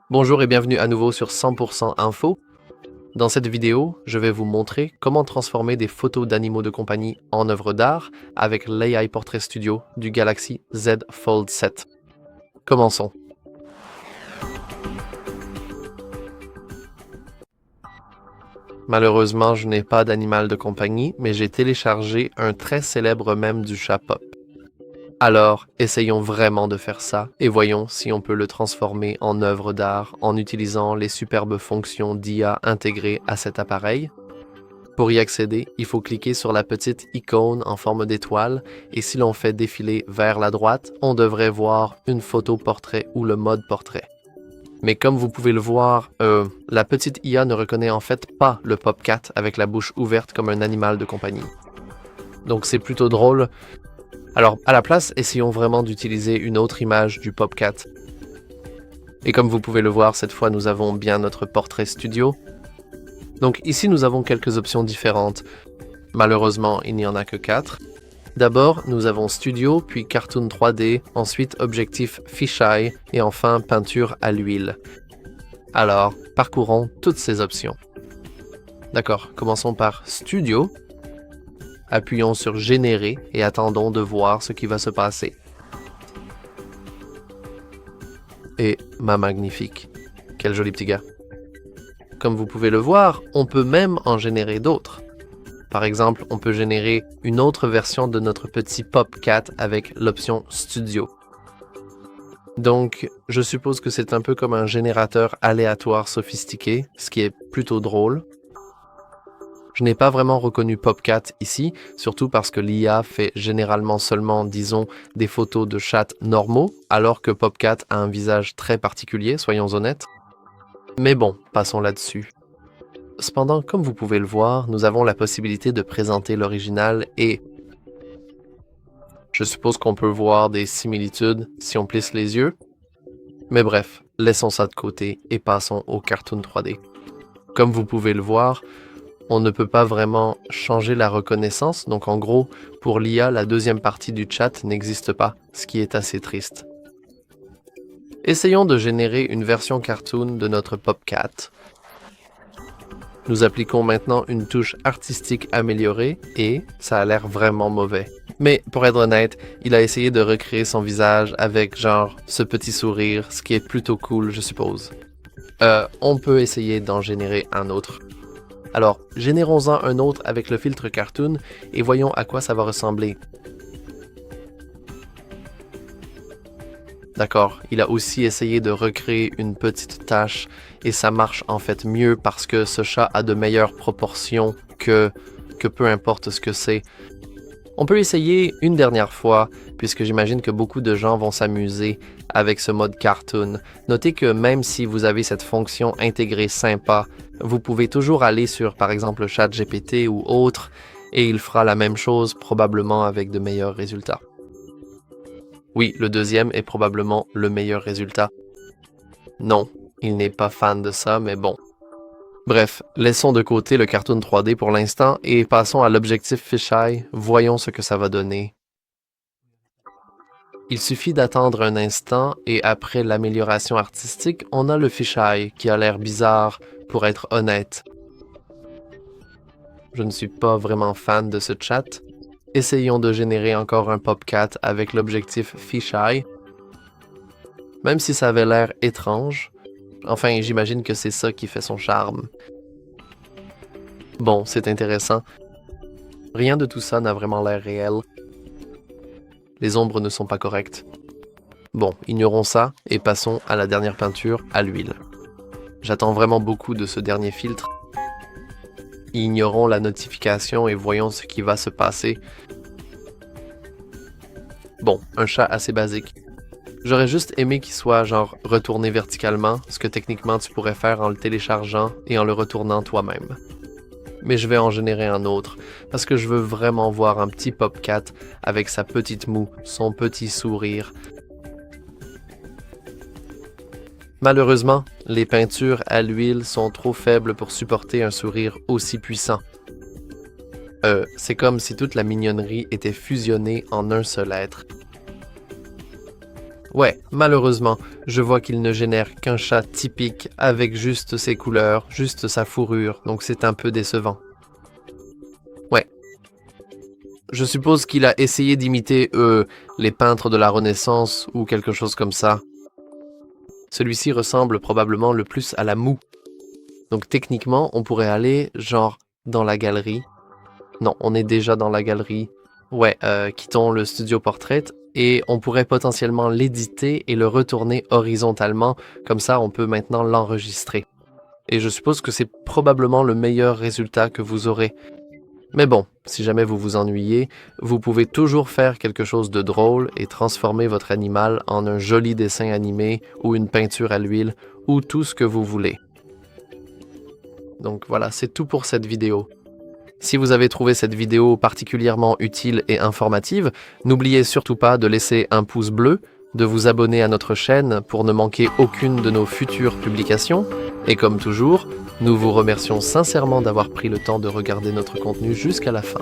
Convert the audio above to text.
Bonjour et bienvenue à nouveau sur 100% Info. Dans cette vidéo, je vais vous montrer comment transformer des photos d'animaux de compagnie en œuvres d'art avec l'AI Portrait Studio du Galaxy Z Fold 7. Commençons. Malheureusement, je n'ai pas d'animal de compagnie, mais j'ai téléchargé un très célèbre mème du chat Pop. Alors, essayons vraiment de faire ça et voyons si on peut le transformer en œuvre d'art en utilisant les superbes fonctions d'IA intégrées à cet appareil. Pour y accéder, il faut cliquer sur la petite icône en forme d'étoile et si l'on fait défiler vers la droite, on devrait voir une photo portrait ou le mode portrait. Mais comme vous pouvez le voir, la petite IA ne reconnaît en fait pas le PopCat avec la bouche ouverte comme un animal de compagnie. Donc c'est plutôt drôle. Alors, à la place, essayons vraiment d'utiliser une autre image du PopCat. Et comme vous pouvez le voir, cette fois, nous avons bien notre portrait studio. Donc ici, nous avons quelques options différentes. Malheureusement, il n'y en a que 4. D'abord, nous avons Studio, puis Cartoon 3D, ensuite Objectif Fisheye, et enfin Peinture à l'huile. Alors, parcourons toutes ces options. D'accord, commençons par Studio. Appuyons sur Générer et attendons de voir ce qui va se passer. Et magnifique. Quel joli petit gars. Comme vous pouvez le voir, on peut même en générer d'autres. Par exemple, on peut générer une autre version de notre petit PopCat avec l'option Studio. Donc, je suppose que c'est un peu comme un générateur aléatoire sophistiqué, ce qui est plutôt drôle. Je n'ai pas vraiment reconnu PopCat ici, surtout parce que l'IA fait généralement seulement, disons, des photos de chats normaux, alors que PopCat a un visage très particulier, soyons honnêtes. Mais bon, passons là-dessus. Cependant, comme vous pouvez le voir, nous avons la possibilité de présenter l'original et je suppose qu'on peut voir des similitudes si on plisse les yeux. Mais bref, laissons ça de côté et passons au Cartoon 3D. Comme vous pouvez le voir, on ne peut pas vraiment changer la reconnaissance, donc en gros, pour l'IA, la deuxième partie du chat n'existe pas, ce qui est assez triste. Essayons de générer une version cartoon de notre PopCat. Nous appliquons maintenant une touche artistique améliorée et ça a l'air vraiment mauvais. Mais pour être honnête, il a essayé de recréer son visage avec genre ce petit sourire, ce qui est plutôt cool, je suppose. On peut essayer d'en générer un autre. Alors, générons-en un autre avec le filtre cartoon et voyons à quoi ça va ressembler. D'accord, il a aussi essayé de recréer une petite tache et ça marche en fait mieux parce que ce chat a de meilleures proportions que peu importe ce que c'est. On peut essayer une dernière fois puisque j'imagine que beaucoup de gens vont s'amuser avec ce mode cartoon. Notez que même si vous avez cette fonction intégrée sympa, vous pouvez toujours aller sur par exemple ChatGPT ou autre et il fera la même chose probablement avec de meilleurs résultats. Oui, le deuxième est probablement le meilleur résultat. Non, il n'est pas fan de ça, mais bon. Bref, laissons de côté le Cartoon 3D pour l'instant et passons à l'objectif Fisheye, voyons ce que ça va donner. Il suffit d'attendre un instant et après l'amélioration artistique, on a le Fisheye qui a l'air bizarre, pour être honnête. Je ne suis pas vraiment fan de ce chat. Essayons de générer encore un PopCat avec l'objectif Fisheye. Même si ça avait l'air étrange, enfin j'imagine que c'est ça qui fait son charme. Bon, c'est intéressant. Rien de tout ça n'a vraiment l'air réel. Les ombres ne sont pas correctes. Bon, ignorons ça et passons à la dernière peinture à l'huile. J'attends vraiment beaucoup de ce dernier filtre. Ignorons la notification et voyons ce qui va se passer. Bon, un chat assez basique. J'aurais juste aimé qu'il soit genre retourné verticalement, ce que techniquement tu pourrais faire en le téléchargeant et en le retournant toi-même. Mais je vais en générer un autre, parce que je veux vraiment voir un petit PopCat avec sa petite moue, son petit sourire. Malheureusement, les peintures à l'huile sont trop faibles pour supporter un sourire aussi puissant. C'est comme si toute la mignonnerie était fusionnée en un seul être. Ouais, malheureusement, je vois qu'il ne génère qu'un chat typique avec juste ses couleurs, juste sa fourrure, donc c'est un peu décevant. Ouais. Je suppose qu'il a essayé d'imiter, les peintres de la Renaissance ou quelque chose comme ça. Celui-ci ressemble probablement le plus à la moue. Donc techniquement, on pourrait aller, genre, dans la galerie. Non, on est déjà dans la galerie. Ouais, quittons le studio portrait et on pourrait potentiellement l'éditer et le retourner horizontalement. Comme ça, on peut maintenant l'enregistrer. Et je suppose que c'est probablement le meilleur résultat que vous aurez. Mais bon, si jamais vous vous ennuyez, vous pouvez toujours faire quelque chose de drôle et transformer votre animal en un joli dessin animé ou une peinture à l'huile ou tout ce que vous voulez. Donc voilà, c'est tout pour cette vidéo. Si vous avez trouvé cette vidéo particulièrement utile et informative, n'oubliez surtout pas de laisser un pouce bleu, de vous abonner à notre chaîne pour ne manquer aucune de nos futures publications, et comme toujours, nous vous remercions sincèrement d'avoir pris le temps de regarder notre contenu jusqu'à la fin.